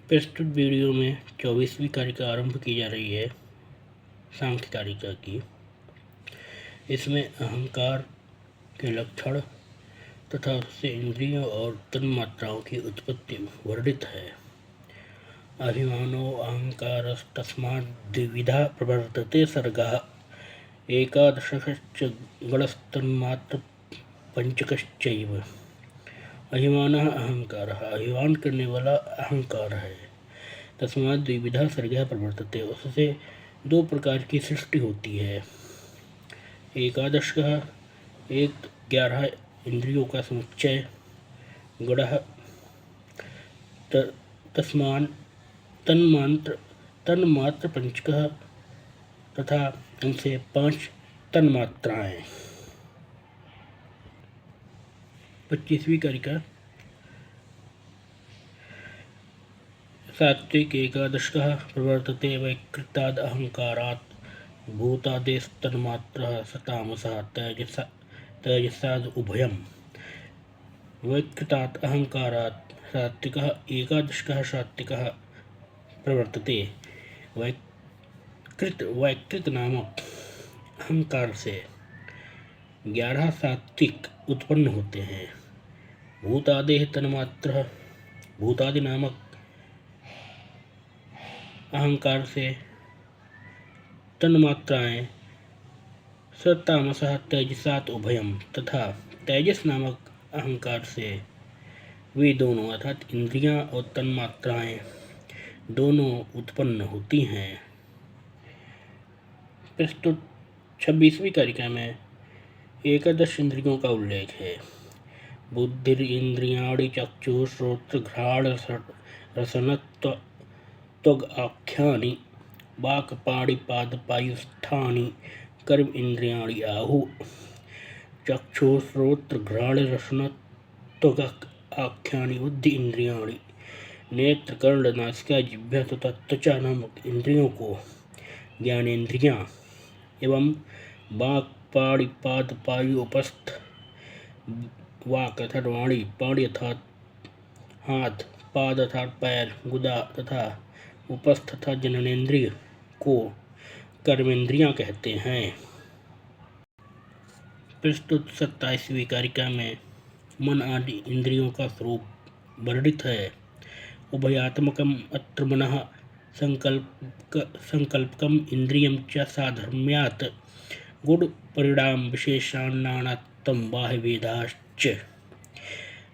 प्रस्तुत वीडियो में 24वीं कारिका आरंभ की जा रही है, सांख्य कारिका की। इसमें अहंकार के लक्षण तथा उससे इंद्रियों और तन्मात्राओं की उत्पत्ति वर्णित है। अभिमानो अहंकारस्तस्माद् द्विविधा प्रवर्तते सर्गः एकादशश्च गणस्तन्मात्र पंचकश्चैव। अभिमानः अहंकारः, अभिमान करने वाला अहंकार है। तस्मात् द्विविधा सर्गः प्रवर्तते, उससे दो प्रकार की सृष्टि होती है। एकादश का 11 इंद्रियों का समुच्चय, गणः तस्मान् तन्मात्र पंचकः तथा उनसे 5 तन्मात्राएं। 25वीं कारिका सात्विक एकादशः प्रवर्तते वैकृताद् अहंकारात् भूतादेस्तन्मात्रः स तामसः तेजसाद् उभयम्। वैकृतात् अहंकारात् सात्विकः एकादशः सात्विकः प्रवर्तते। वैकृत नामक अहंकार से 11 सात्विक उत्पन्न होते हैं। भूतादेह तन्मात्रः, भूतादि नामक अहंकार से तन्मात्राएं सतामसः तेजसात् उभयम, तथा तेजस नामक अहंकार से वे दोनों अर्थात इंद्रियां और तन्मात्राएं दोनों उत्पन्न होती हैं। प्रस्तुत 26वीं कारिका में एकादश इंद्रियों का उल्लेख है। बुद्धिर इंद्रियाणि चक्षुः श्रोत्र घ्राण रसन त्वग आख्यानि वाक् पाणि पाद पायुस्थानि कर्म इंद्रियाणि आहुः। चक्षुः श्रोत्र घ्राण रसन त्वग आख्यानि बुद्धि इंद्रियाणि। नेत्र कर्ण नासिका जिह्वा तथा त्वचा नामक इंद्रियों को ज्ञानेन्द्रियां एवं वाक् पाणि पाद पायु उपस्थ, वाक् अर्थात वाणी, पाणि अर्थात हाथ, पाद अर्थात पैर, गुदा तथा उपस्थ तथा जननेन्द्रिय को कर्मेंद्रियां कहते हैं। प्रस्तुत 27वीं कारिका में मन आदि इंद्रियों का स्वरूप वर्णित है। उभयात्मकम् अत्र मनः संकल्पकम् इंद्रियं च साधर्म्यात् गुण परिणाम विशेषान्नानात्तं बाह्यभेदाश्च।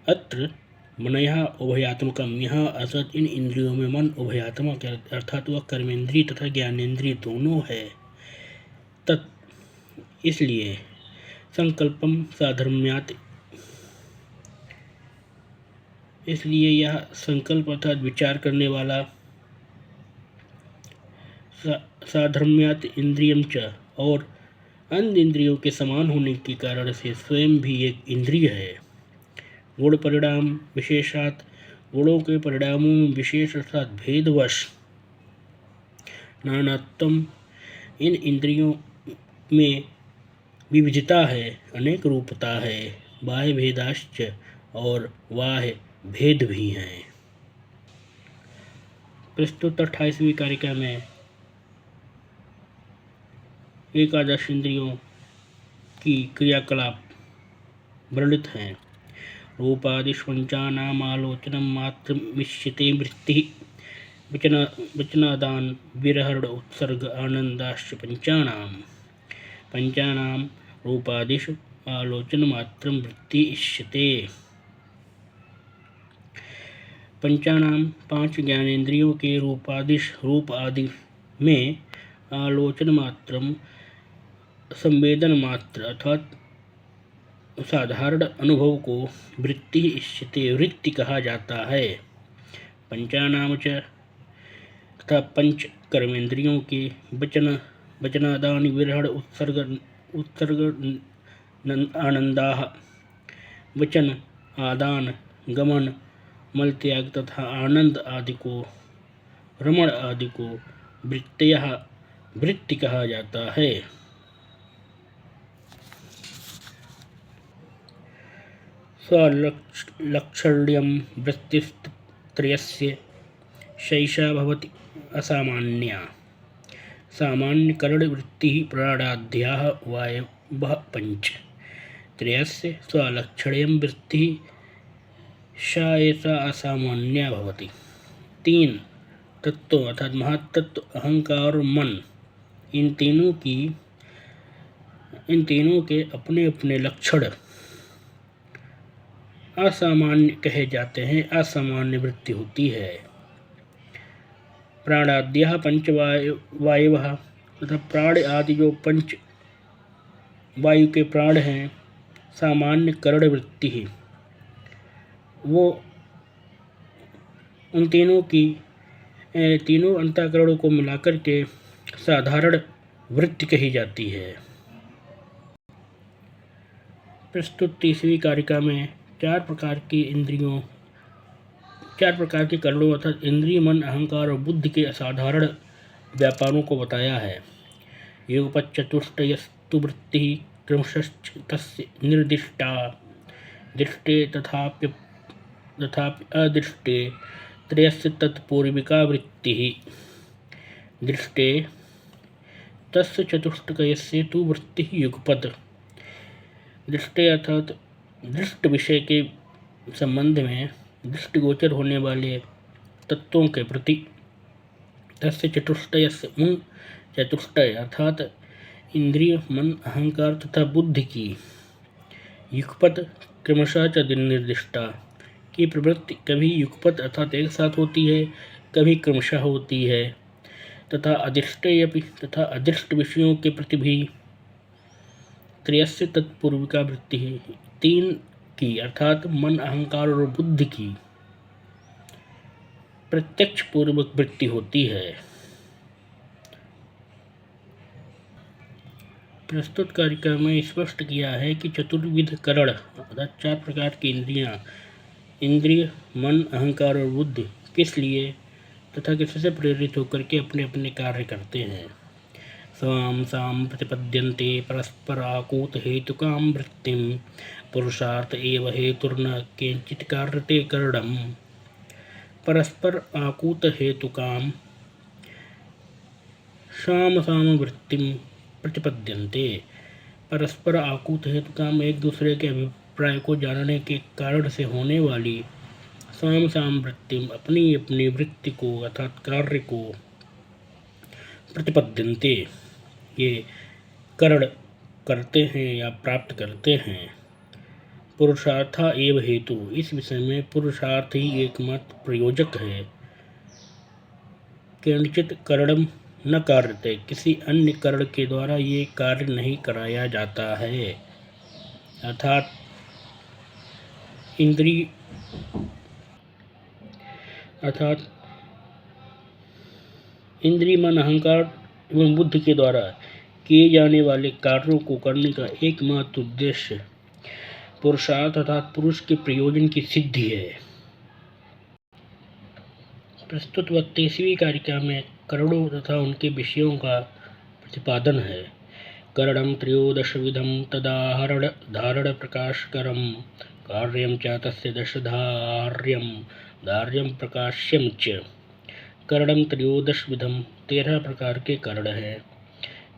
अत्र मनयः उभयात्मकम, यहाँ असत इन इंद्रियों में मन उभयात्मक अर्थात वह कर्मेंद्रिय तथा ज्ञानेन्द्रिय दोनों है। इसलिए संकल्पम साधर्म्यात्, इसलिए यह संकल्प अर्थात विचार करने वाला, साधर्म्यात् इंद्रियम च, और अन्य इंद्रियों के समान होने के कारण से स्वयं भी एक इंद्रिय है। गुण परिणाम विशेषात, गुणों के परिणामों में विशेष अर्थात भेदवश, नानात्म, इन इंद्रियों में विविधता है, अनेक रूपता है, बाह्य भेदाश्च, और बाह्य भेद भी हैं। प्रस्तुत 28वीं कारिका में एकादश इंद्रियों की क्रियाकलाप वर्णित हैं। रूपादिष्पंचानाम् आलोचनम मात्र मिश्यते वृत्ति, वचनादान विरहण उत्सर्ग आनंदाश्च पंचानाम रूपादिषु आलोचन मात्र वृत्ति इष्यते। पंचानाम 5 ज्ञानेन्द्रियों के रूप आदि में आलोचन मात्रम संवेदन मात्र अर्थात साधारण अनुभव को वृत्ति इष्यते, वृत्ति कहा जाता है। पंचानाम च तथा 5 कर्मेंद्रियों के वचनादान विरहण उत्सर्ग आनंदाः, वचन आदान गमन मल त्याग तथा आनंद आदि को, रमण आदि को वृत्तयः वृत्ति कहा जाता है। स्वलक्षण्यं वृत्तिस्त्रयस्य शैषा भवति असामान्या। सामान्यकरणवृत्तिः प्राणाद्याः वायवः पञ्च। त्रयस्य स्वलक्षणीयं वृत्तिः सा एषा असामान्या भवति। 3 तत्व अर्थात महत्तत्व, अहंकार और मन, इन तीनों के अपने अपने लक्षण असामान्य कहे जाते हैं, असामान्य वृत्ति होती है। प्राणाद्यः पंच वायवः तथा प्राण आदि जो 5 वायु के प्राण हैं, सामान्य करण वृत्ति है, वो उन तीनों अंतःकरणों को मिलाकर के साधारण वृत्ति कही जाती है। प्रस्तुत 30वीं कारिका में 4 प्रकार के करणों अर्थात इंद्रिय, मन, अहंकार और बुद्धि के असाधारण व्यापारों को बताया है। युगपच्चतुष्टयस्तु वृत्तिः क्रमशश्च तस्य निर्दिष्टा। दृष्टे तथापि अदृष्टे त्रयस्य तत्पूर्विका वृत्तिः। दृष्टे तस्य चतुष्टयस्य तु वृत्तिः युगपत्। दृष्टे अर्थात दृष्ट विषय के संबंध में दृष्टिगोचर होने वाले तत्वों के प्रति, तस्य चतुष्टयस्य उन चतुष्टय अर्थात इंद्रिय, मन, अहंकार तथा बुद्धि की, युगपत् क्रमशः च निर्दिष्टा की प्रवृत्ति कभी युगपत् अर्थात एक साथ होती है, कभी क्रमशः होती है, तथा अदृष्टेयपि तथा अदृष्ट विषयों के प्रति भी त्रयस्य तत्पूर्विका वृत्ति है, 3 की अर्थात मन, अहंकार और बुद्धि की प्रत्यक्ष पूर्वक वृत्ति होती है। प्रस्तुत कारिका में स्पष्ट किया है कि चतुर्विध करण अर्थात 4 प्रकार की इंद्रिय, मन, अहंकार और बुद्धि किस लिए तथा किससे प्रेरित होकर के अपने अपने कार्य करते हैं। स्वाम साम प्रतिपद्यन्ते परस्पराकूत हेतुकाम वृत्तिम पुरुषार्थ एव हेतुर्न किंचित कार्यते करणम। परस्पर आकूत हेतुकाम साम वृत्तिम प्रतिपद्यन्ते। परस्पर आकूत हेतुकाम एक दूसरे के अभिप्राय को जानने के कारण से होने वाली साम वृत्तिम अपनी अपनी वृत्ति को अर्थात कार्य को प्रतिपद्यन्ते ये करण करते हैं या प्राप्त करते हैं। पुरुषार्थ एव हेतु, इस विषय में पुरुषार्थ ही एकमात्र प्रयोजक है। किंचित करणम न कार्यते, किसी अन्य करण के द्वारा ये कार्य नहीं कराया जाता है। अर्थात इंद्रिय, मन, अहंकार एवं बुद्धि के द्वारा किए जाने वाले कार्यों को करने का एकमात्र उद्देश्य पुरुषार्थ अर्थात पुरुष के प्रयोजन की सिद्धि है। प्रस्तुत 32वीं कारिका में करणों तथा उनके विषयों का प्रतिपादन है। करणं त्रयोदशविधं तदाहरण धारण प्रकाशकरं कार्यं च तस्य धार्यं प्रकाश्यं च। करणं त्रयोदशविधं 13 प्रकार के करण हैं।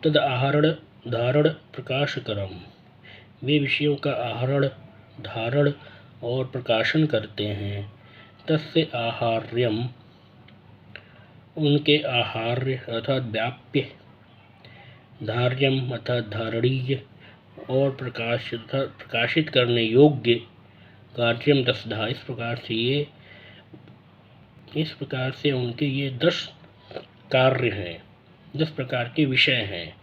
तद आहरण धारण प्रकाशकरम, वे विषयों का आहरण, धारण और प्रकाशन करते हैं। तस्य आहार्यम, उनके आहार्य अर्थात व्याप्य, धार्यम अर्थात धारणीय और प्रकाशित करने योग्य, कार्यम तस्धा, इस प्रकार से उनके ये 10 कार्य हैं, 10 प्रकार के विषय हैं।